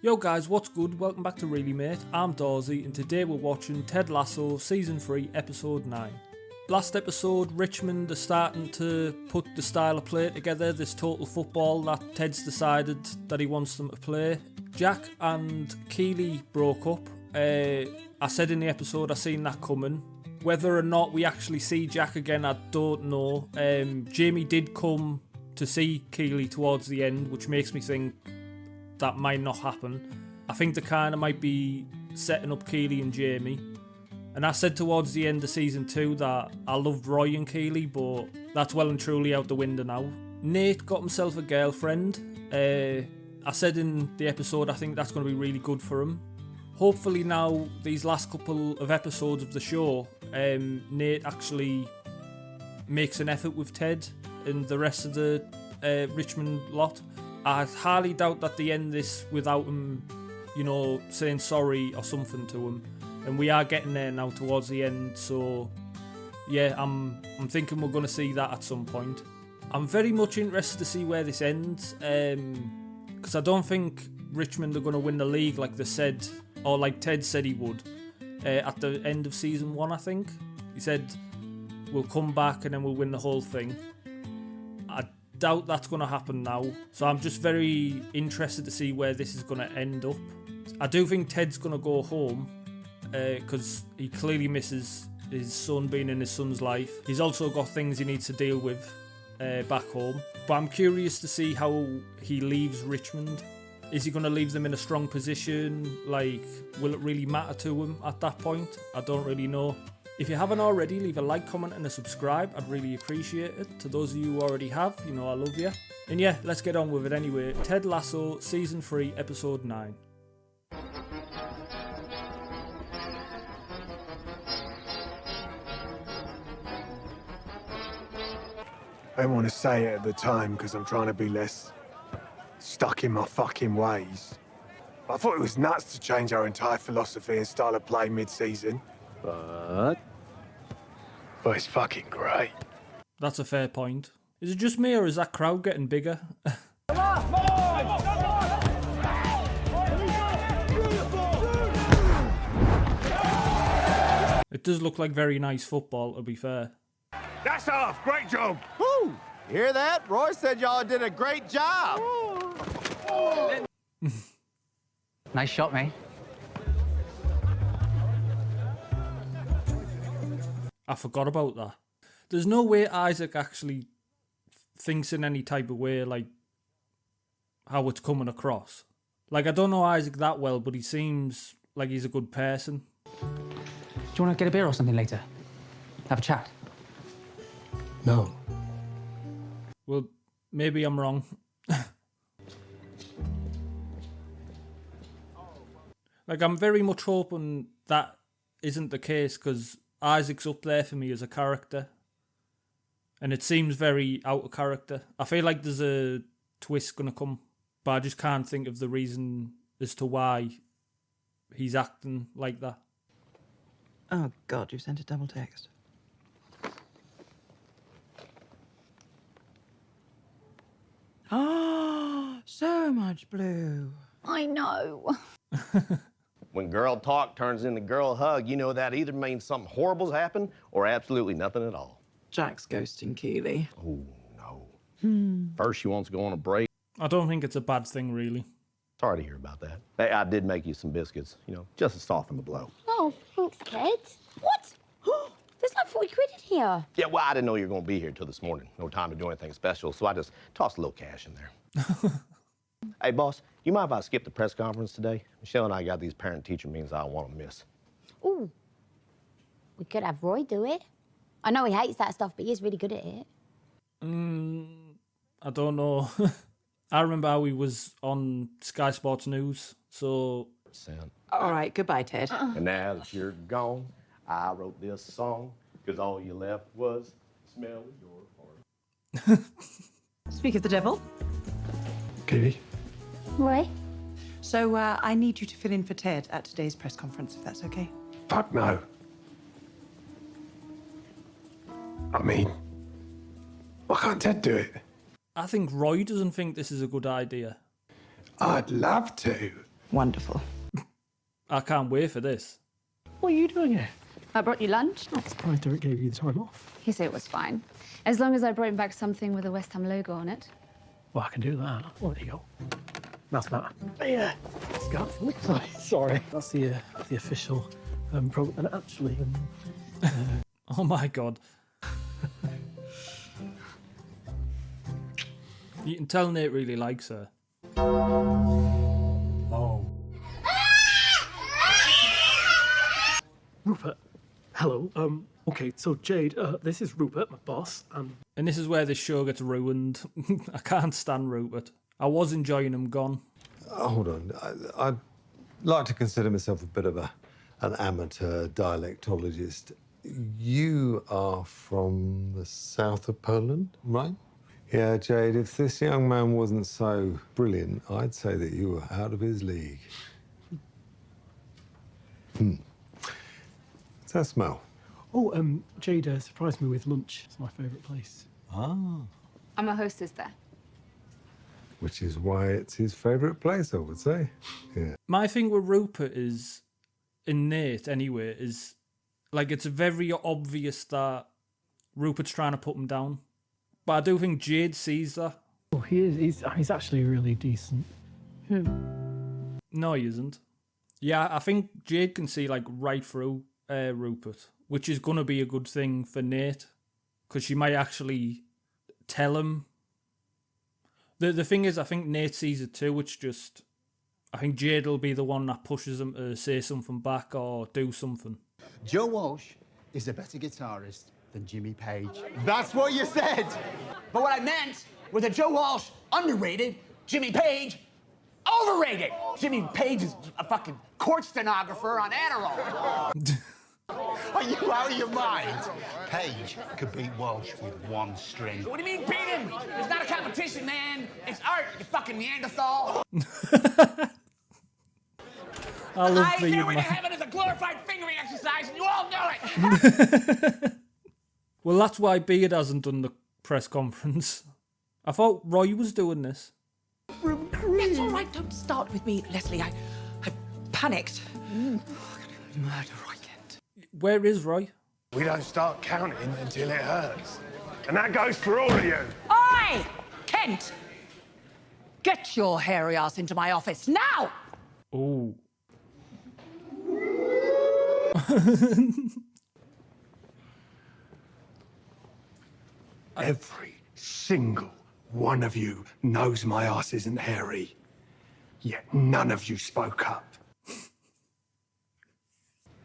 Yo guys, what's good? Welcome back to Really Mate. I'm Dorsey and today we're watching Ted Lasso Season 3 Episode 9. Last episode, Richmond are starting to put the style of play together, this total football that Ted's decided that he wants them to play. Jack and Keely broke up. I said in the episode I seen that coming. Whether or not we actually see Jack again, I don't know. Jamie did come to see Keely towards the end, which makes me think that might not happen. I think they kind of might be setting up Keely and Jamie. And I said towards the end of season 2 that I loved Roy and Keely, but that's well and truly out the window now. Nate got himself a girlfriend. I said in the episode I think that's going to be really good for him. Hopefully now, these last couple of episodes of the show, Nate actually makes an effort with Ted and the rest of the Richmond lot. I highly doubt that they end this without him, saying sorry or something to him. And we are getting there now towards the end, so yeah, I'm thinking we're going to see that at some point. I'm very much interested to see where this ends, because I don't think Richmond are going to win the league like they said, or like Ted said he would, at the end of season 1, I think. He said, we'll come back and then we'll win the whole thing. I doubt that's going to happen now, so I'm just very interested to see where this is going to end up. I do think Ted's going to go home, because he clearly misses his son being in his son's life. He's also got things he needs to deal with back home. But I'm curious to see how he leaves Richmond. Is he going to leave them in a strong position? Like, will it really matter to him at that point? I don't really know. If you haven't already, leave a like, comment and a subscribe. I'd really appreciate it. To those of you who already have, I love you. And yeah, let's get on with it anyway. Ted Lasso, Season 3, Episode 9. I don't want to say it at the time because I'm trying to be less stuck in my fucking ways. I thought it was nuts to change our entire philosophy and style of play mid-season. But it's fucking great. That's a fair point. Is it just me or is that crowd getting bigger? It does look like very nice football, to be fair. That's off! Great job! Woo! You hear that? Roy said y'all did a great job. Nice shot, mate. I forgot about that. There's no way Isaac actually thinks in any type of way, like, how it's coming across. Like, I don't know Isaac that well, but he seems like he's a good person. Do you want to get a beer or something later? Have a chat? No. Well, maybe I'm wrong. Like, I'm very much hoping that isn't the case, because Isaac's up there for me as a character. And it seems very out of character. I feel like there's a twist going to come, but I just can't think of the reason as to why he's acting like that. Oh, God, you sent a double text. Oh, so much blue. I know. When girl talk turns into girl hug, you know that either means something horrible's happened or absolutely nothing at all. Jack's ghosting Keely. Oh, no. First she wants to go on a break. I don't think it's a bad thing, really. Sorry to hear about that. Hey, I did make you some biscuits, just to soften the blow. Oh, thanks, Ted. What? There's like 40 quid in here. Yeah, well, I didn't know you were going to be here till this morning. No time to do anything special, so I just tossed a little cash in there. Hey, boss, you mind if I skip the press conference today? Michelle and I got these parent-teacher meetings I don't want to miss. Ooh. We could have Roy do it. I know he hates that stuff, but he's really good at it. I don't know. I remember how he was on Sky Sports News, so... All right, goodbye, Ted. And now that you're gone, I wrote this song, because all you left was smell your heart. Speak of the devil. Keely? Roy? So I need you to fill in for Ted at today's press conference, if that's okay. Fuck no. I mean, why can't Ted do it? I think Roy doesn't think this is a good idea. I'd love to, Wonderful. I can't wait for this. What are you doing here? I brought you lunch. I'm surprised Derek gave you the time off. He said it was fine, as long as I brought him back something with a West Ham logo on it. Well, I can do that. Oh, there you go. That's that. Yeah. Sorry. That's the official program. And actually, Oh my god. You can tell Nate really likes her. oh. Rupert. Hello. Okay, so Jade, this is Rupert, my boss, And this is where this show gets ruined. I can't stand Rupert. I was enjoying him gone. Hold on. I'd like to consider myself a bit of an amateur dialectologist. You are from the south of Poland, right? Yeah, Jade, if this young man wasn't so brilliant, I'd say that you were out of his league. What's that smell? Oh, Jade surprised me with lunch. It's my favourite place. Ah. I'm a hostess there. Which is why it's his favourite place, I would say. Yeah. My thing with Rupert is, in Nate anyway, is like it's very obvious that Rupert's trying to put him down. But I do think Jade sees that. Oh, he is. He's actually really decent. No, he isn't. Yeah, I think Jade can see like right through Rupert, which is going to be a good thing for Nate, because she might actually tell him. The thing is, I think Nate sees it too. It's just, I think Jade will be the one that pushes him to say something back or do something. Joe Walsh is a better guitarist than Jimmy Page. That's what you said! But what I meant was that Joe Walsh underrated, Jimmy Page overrated. Jimmy Page is a fucking court stenographer on Adderall. Are you out of your mind? Page could beat Walsh with one string. What do you mean beat him? It's not a competition, man. It's art, you fucking Neanderthal. I love being Stairway to man. Heaven is a glorified fingering exercise, and you all know it. Well, that's why Beard hasn't done the press conference. I thought Roy was doing this. It's all right. Don't start with me, Leslie. I panicked. Murder Roy Kent. Where is Roy? We don't start counting until it hurts. And that goes for all of you. Oi! Kent! Get your hairy ass into my office now! Oh. Every single one of you knows my ass isn't hairy. Yet none of you spoke up.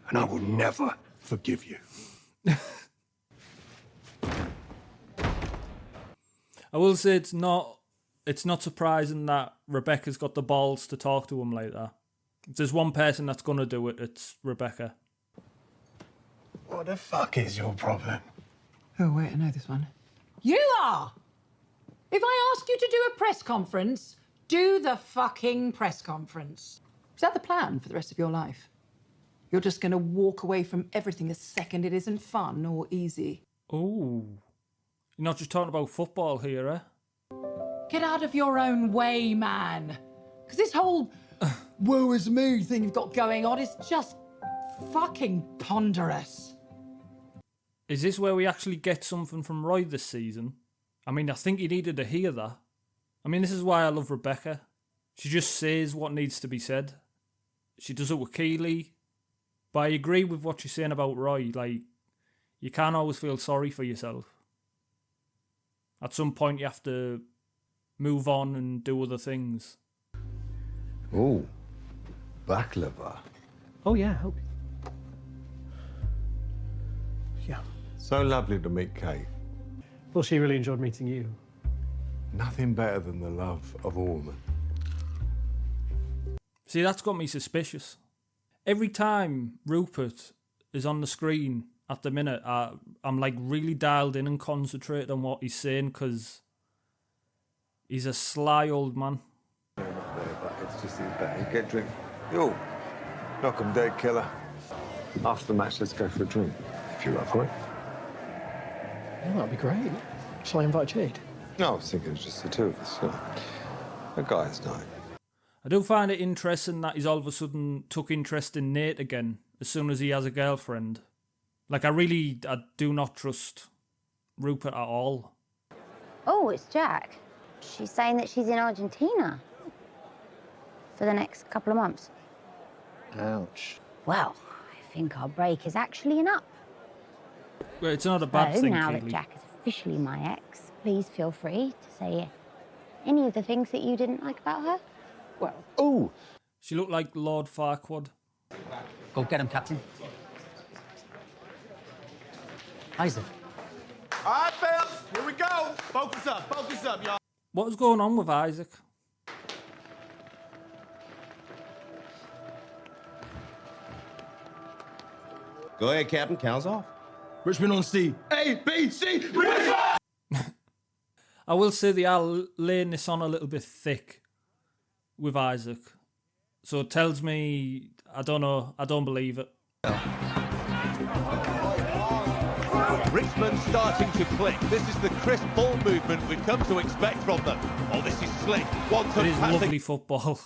And I will never forgive you. I will say it's not surprising that Rebecca's got the balls to talk to him like that. If there's one person that's going to do it, it's Rebecca. What the fuck is your problem? Oh, wait, I know this one. You are! If I ask you to do a press conference, do the fucking press conference. Is that the plan for the rest of your life? You're just going to walk away from everything the second it isn't fun or easy. Oh. You're not just talking about football here, eh? Get out of your own way, man. Because this whole woe is me thing you've got going on is just fucking ponderous. Is this where we actually get something from Roy this season? I mean, I think you needed to hear that. I mean, this is why I love Rebecca. She just says what needs to be said. She does it with Keeley. But I agree with what you're saying about Roy. Like, you can't always feel sorry for yourself. At some point, you have to move on and do other things. Oh, baklava. Oh, yeah. Yeah. So lovely to meet Kate. Well, she really enjoyed meeting you. Nothing better than the love of a woman. See, that's got me suspicious. Every time Rupert is on the screen at the minute, I'm like really dialed in and concentrated on what he's saying, because he's a sly old man. No, not there, but it's just that. Get a drink. Yo, knock 'em dead, killer. After the match, let's go for a drink, if you're up for it. Yeah, that'd be great. Shall I invite Jade? No, I was thinking it's just the two of us. A guy's night. I do find it interesting that he's all of a sudden took interest in Nate again as soon as he has a girlfriend. Like, I do not trust Rupert at all. Oh, it's Jack. She's saying that she's in Argentina for the next couple of months. Ouch. Well, I think our break is actually enough. Well, it's not a bad thing, now Keely. that Jack is officially my ex, please feel free to say any of the things that you didn't like about her. Well, Ooh. She looked like Lord Farquaad. Go get him, Captain. Isaac. All right, fellas, here we go. Focus up, y'all. What was going on with Isaac? Go ahead, Captain. Count us off. Richmond on C. A, B, C, Richmond! I will say they are laying this on a little bit thick with Isaac. So it tells me, I don't know, I don't believe it. Richmond starting to click. This is the crisp ball movement we've come to expect from them. Oh, this is slick. One touch It is passing. lovely football.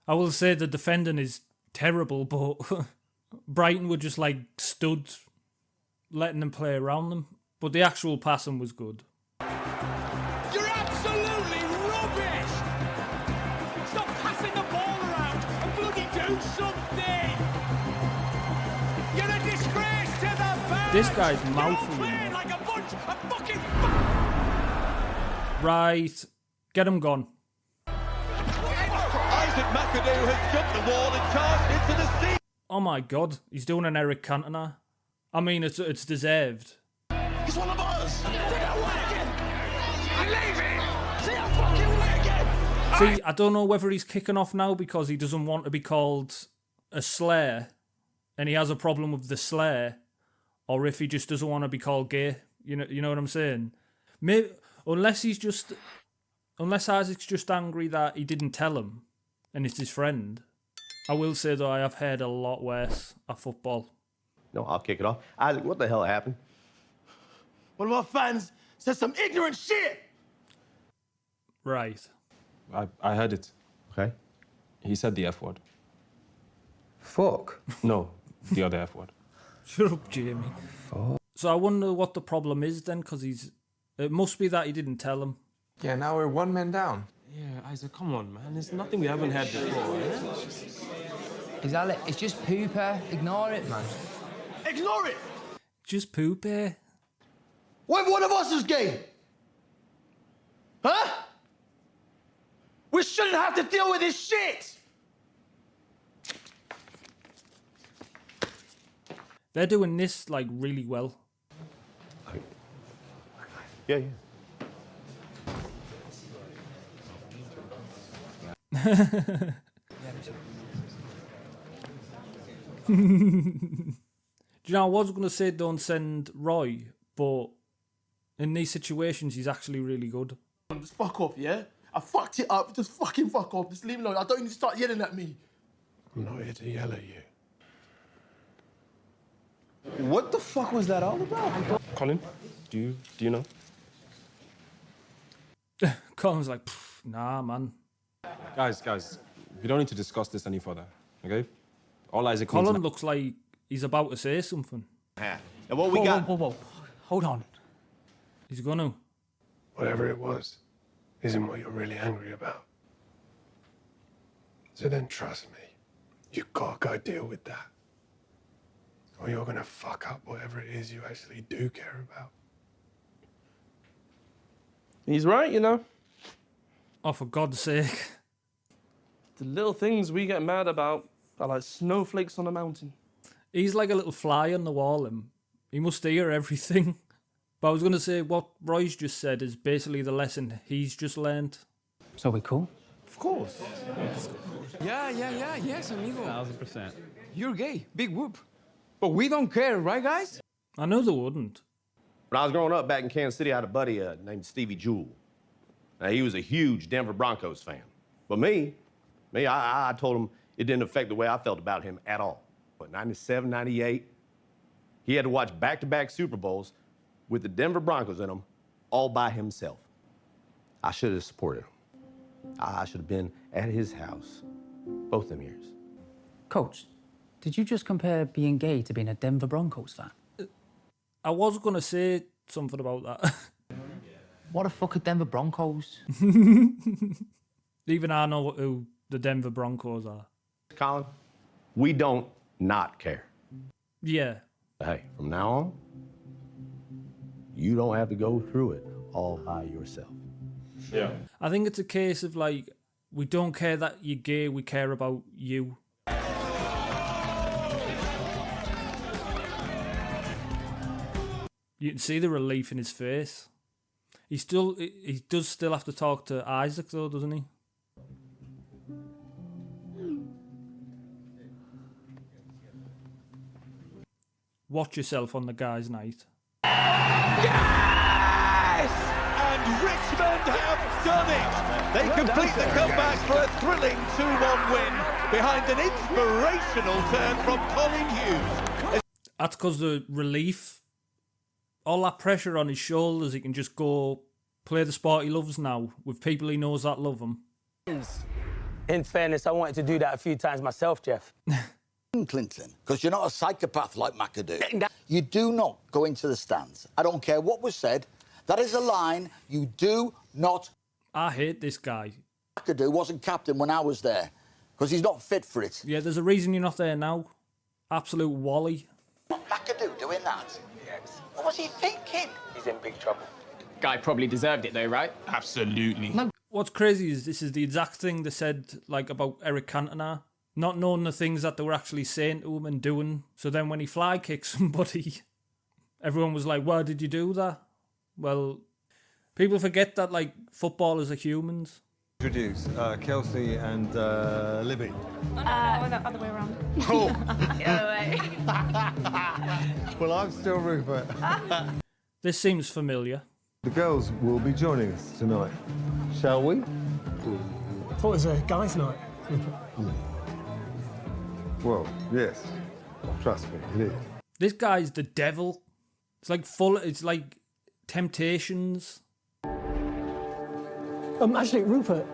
I will say the defending is terrible, but Brighton were just like stood, letting them play around them. But the actual passing was good. you're absolutely rubbish! Stop passing the ball around and bloody do something! You're a disgrace to the fans! This guy's You're mouthful. playing like a bunch of fucking... Right, get him gone. Isaac McAdoo has jumped the wall and charged into the sea. Oh my god, he's doing an Eric Cantona. I mean, it's deserved. He's one of us. I'm leaving! See you fucking way again! See, I don't know whether he's kicking off now because he doesn't want to be called a slayer and he has a problem with the slayer, or if he just doesn't want to be called gay. You know what I'm saying? Maybe, unless Isaac's just angry that he didn't tell him and it's his friend. I will say, though, I have heard a lot worse at football. No, I'll kick it off. Isaac, what the hell happened? One of our fans said some ignorant shit. Right. I heard it. Okay. He said the F word. Fuck. No, the other F word. Shut up, Jamie. Fuck. So I wonder what the problem is then, because it must be that he didn't tell him. Yeah, now we're one man down. Yeah, Isaac, come on, man. There's nothing we haven't had before, eh? Exactly. It's just pooper. Ignore it, man. Ignore it. Just poop, eh? What if one of us is gay? Huh? We shouldn't have to deal with this shit. They're doing this, like, really well. Yeah. Do you know, I was going to say don't send Roy, but in these situations, he's actually really good. Just fuck off, yeah? I fucked it up. Just fucking fuck off. Just leave me alone. I don't need to start yelling at me. I'm not here to yell at you. What the fuck was that all about? Colin, do you know? Colin's like, nah, man. Guys, we don't need to discuss this any further, okay? All Isaac Colin needs... looks like he's about to say something. And what we got... Whoa. Hold on. He's gonna. Whatever it was, isn't what you're really angry about. So then trust me, you've got to go deal with that. Or you're going to fuck up whatever it is you actually do care about. He's right, you know. Oh, for God's sake. The little things we get mad about are like snowflakes on a mountain. He's like a little fly on the wall, and he must hear everything. But I was going to say, what Roy's just said is basically the lesson he's just learned. So we cool? Of course. Yeah, yes, amigo. 1000%. You're gay. Big whoop. But we don't care, right, guys? I know they wouldn't. When I was growing up back in Kansas City, I had a buddy named Stevie Jewell. Now, he was a huge Denver Broncos fan. But I told him it didn't affect the way I felt about him at all. But 97, 98, he had to watch back-to-back Super Bowls with the Denver Broncos in them all by himself. I should have supported him. I should have been at his house Both them years. Coach, did you just compare being gay to being a Denver Broncos fan? I was going to say something about that. What the fuck are Denver Broncos? Even I know who the Denver Broncos are. Colin, we don't not care. Yeah. Hey, from now on, you don't have to go through it all by yourself. Yeah. I think it's a case of like, we don't care that you're gay, we care about you. You can see the relief in his face. He does still have to talk to Isaac though, doesn't he? Watch yourself on the guys' night. Yes! And Richmond have done it! They complete the comeback for a thrilling 2-1 win behind an inspirational turn from Colin Hughes. That's because the relief, all that pressure on his shoulders, he can just go play the sport he loves now with people he knows that love him. In fairness, I wanted to do that a few times myself, Jeff. Clinton, because you're not a psychopath like McAdoo. You do not go into the stands. I don't care what was said. That is a line you do not... I hate this guy. McAdoo wasn't captain when I was there, because he's not fit for it. Yeah, there's a reason you're not there now. Absolute Wally. McAdoo doing that? Yes. What was he thinking? He's in big trouble. Guy probably deserved it though, right? Absolutely. What's crazy is this is the exact thing they said like about Eric Cantona. Not knowing the things that they were actually saying to him and doing. So then when he fly kicked somebody, everyone was like, why did you do that? Well, people forget that, like, footballers are humans. Introduce Kelsey and Libby. No, other way around. Oh. The other way. Well, I'm still Rupert. This seems familiar. The girls will be joining us tonight. Shall we? I thought it was a guys' night. Well, yes. Trust me, it is. This guy's the devil. It's like Temptations. Actually, Rupert,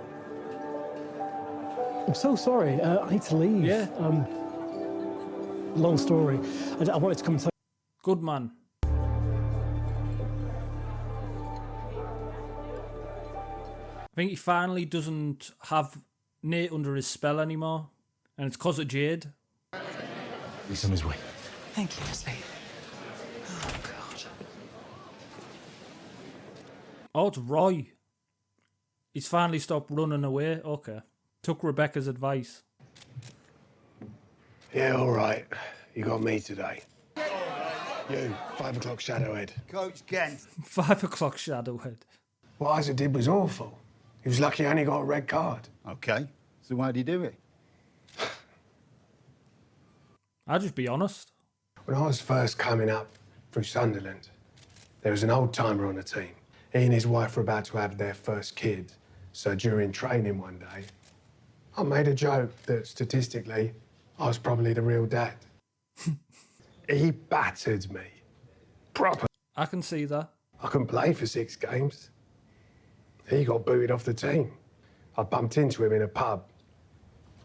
I'm so sorry. I need to leave. Yeah. Long story. I wanted to come and tell you. Good man. I think he finally doesn't have Nate under his spell anymore. And it's because of Jade. He's on his way. Thank you, Leslie. Oh, God. Oh, it's Roy. He's finally stopped running away. Okay. Took Rebecca's advice. Yeah, all right. You got me today. You, 5 o'clock Shadowhead. Coach Kent. 5 o'clock Shadowhead. What Isaac did was awful. He was lucky he only got a red card. OK. So why did he do it? I'll just be honest. When I was first coming up through Sunderland, there was an old-timer on the team. He and his wife were about to have their first kid. So during training one day, I made a joke that statistically, I was probably the real dad. He battered me. Proper. I can see that. I couldn't play for 6 games. He got booted off the team. I bumped into him in a pub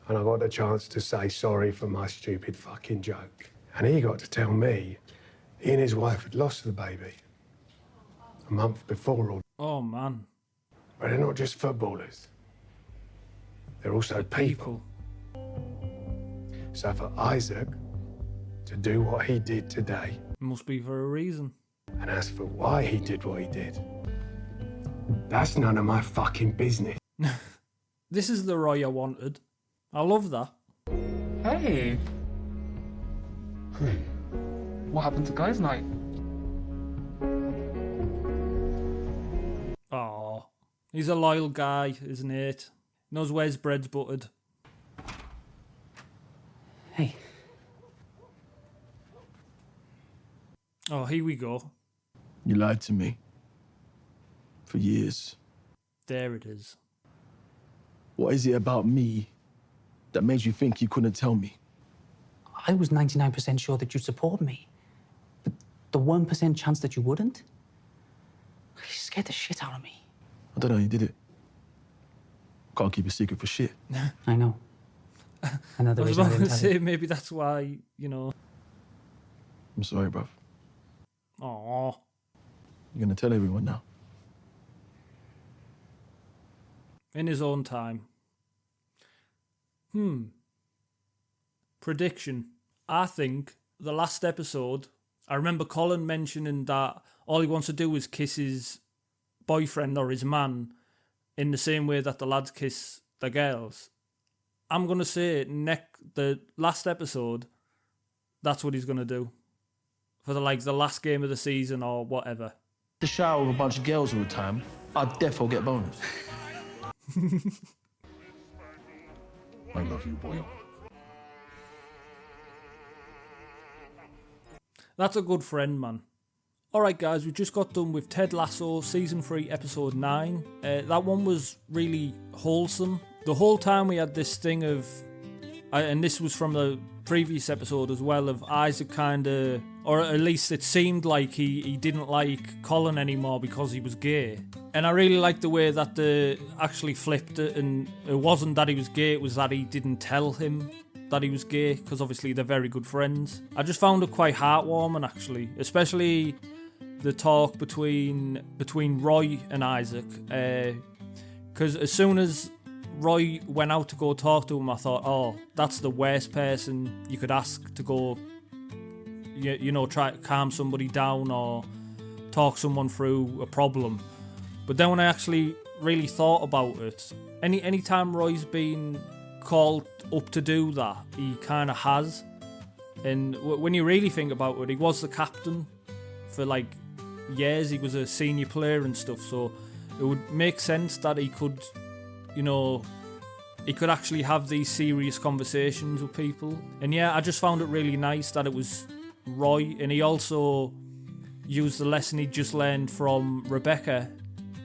and I got the chance to say sorry for my stupid fucking joke. And he got to tell me he and his wife had lost the baby a month before. Oh, man. But they're not just footballers. They're also people. So for Isaac to do what he did today... Must be for a reason. And as for why he did what he did, that's none of my fucking business. This is the Roy I wanted. I love that. Hey. What happened to guys' night? Oh, he's a loyal guy, isn't it? Knows where his bread's buttered. Hey. Oh, here we go. You lied to me. For years. There it is. What is it about me that made you think you couldn't tell me? I was 99% sure that you'd support me. But the 1% chance that you wouldn't? You scared the shit out of me. I don't know how you did it. Can't keep a secret for shit. I know. Another I was reason I about didn't to tell you. say maybe that's why, you know. I'm sorry, bruv. Aww. You're gonna tell everyone now. In his own time. Prediction. I think the last episode, I remember Colin mentioning that all he wants to do is kiss his boyfriend or his man in the same way that the lads kiss the girls. I'm going to say the last episode, that's what he's going to do. For the last game of the season or whatever. The shower with a bunch of girls all the time, I'd defo get bonus. I love you, boy. That's a good friend, man. Alright guys, we just got done with Ted Lasso Season 3 Episode 9. That one was really wholesome. The whole time we had this thing of, and this was from the previous episode as well, of Isaac kind of, or at least it seemed like he didn't like Colin anymore because he was gay. And I really liked the way that they actually flipped it, and it wasn't that he was gay, it was that he didn't tell him that he was gay, because obviously they're very good friends. I just found it quite heartwarming actually, especially the talk between Roy and Isaac, because as soon as Roy went out to go talk to him, I thought, oh, that's the worst person you could ask to go, you know, try to calm somebody down or talk someone through a problem. But then when I actually really thought about it, any time Roy's been called up to do that, he kind of has. And when you really think about it, he was the captain for like years. He was a senior player and stuff, so it would make sense that he could, you know, he could actually have these serious conversations with people. And yeah, I just found it really nice that it was Roy, and he also used the lesson he just learned from Rebecca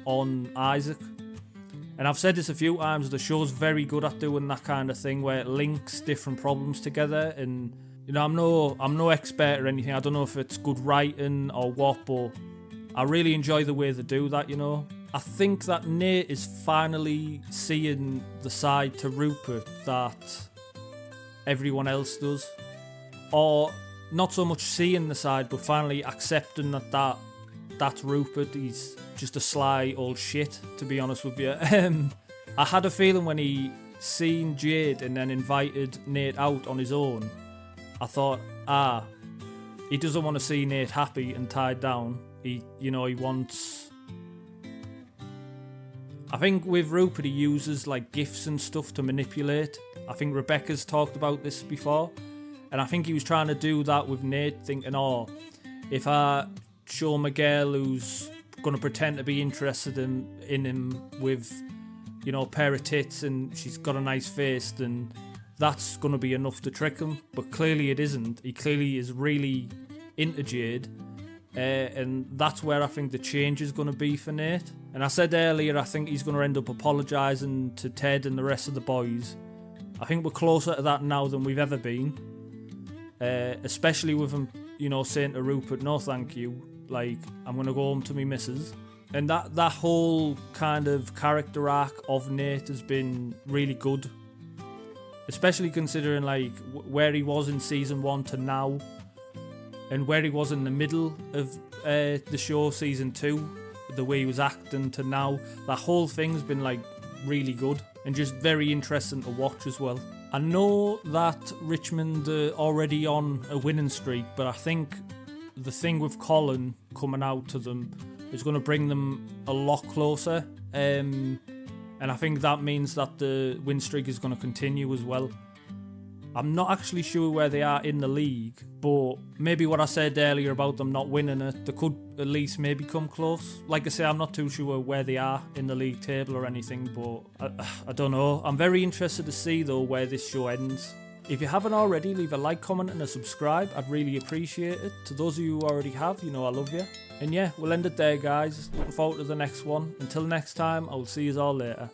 on Isaac. And I've said this a few times, the show's very good at doing that kind of thing where it links different problems together. And you know, I'm no expert or anything. I don't know if it's good writing or what, but I really enjoy the way they do that, you know. I think that Nate is finally seeing the side to Rupert that everyone else does. Or not so much seeing the side, but finally accepting that that's Rupert. He's just a sly old shit, to be honest with you. I had a feeling when he seen Jade and then invited Nate out on his own, I thought, he doesn't want to see Nate happy and tied down. He wants... I think with Rupert he uses like gifts and stuff to manipulate. I think Rebecca's talked about this before. And I think he was trying to do that with Nate, thinking, if I show him a girl who's going to pretend to be interested in him with, you know, a pair of tits and she's got a nice face, then that's going to be enough to trick him. But clearly it isn't. He clearly is really into Jade. And that's where I think the change is going to be for Nate. And I said earlier, I think he's going to end up apologising to Ted and the rest of the boys. I think we're closer to that now than we've ever been. Especially with him, you know, saying to Rupert, no thank you, like, I'm going to go home to me missus. And that whole kind of character arc of Nate has been really good. Especially considering, like, where he was in season 1 to now. And where he was in the middle of the show, season 2, the way he was acting to now, that whole thing's been like really good and just very interesting to watch as well. I know that Richmond are already on a winning streak, but I think the thing with Colin coming out to them is going to bring them a lot closer. And I think that means that the win streak is going to continue as well. I'm not actually sure where they are in the league, but maybe what I said earlier about them not winning it, they could at least maybe come close. Like I say, I'm not too sure where they are in the league table or anything, but I don't know. I'm very interested to see, though, where this show ends. If you haven't already, leave a like, comment and a subscribe. I'd really appreciate it. To those of you who already have, you know I love you. And yeah, we'll end it there, guys. Looking forward to the next one. Until next time, I will see you all later.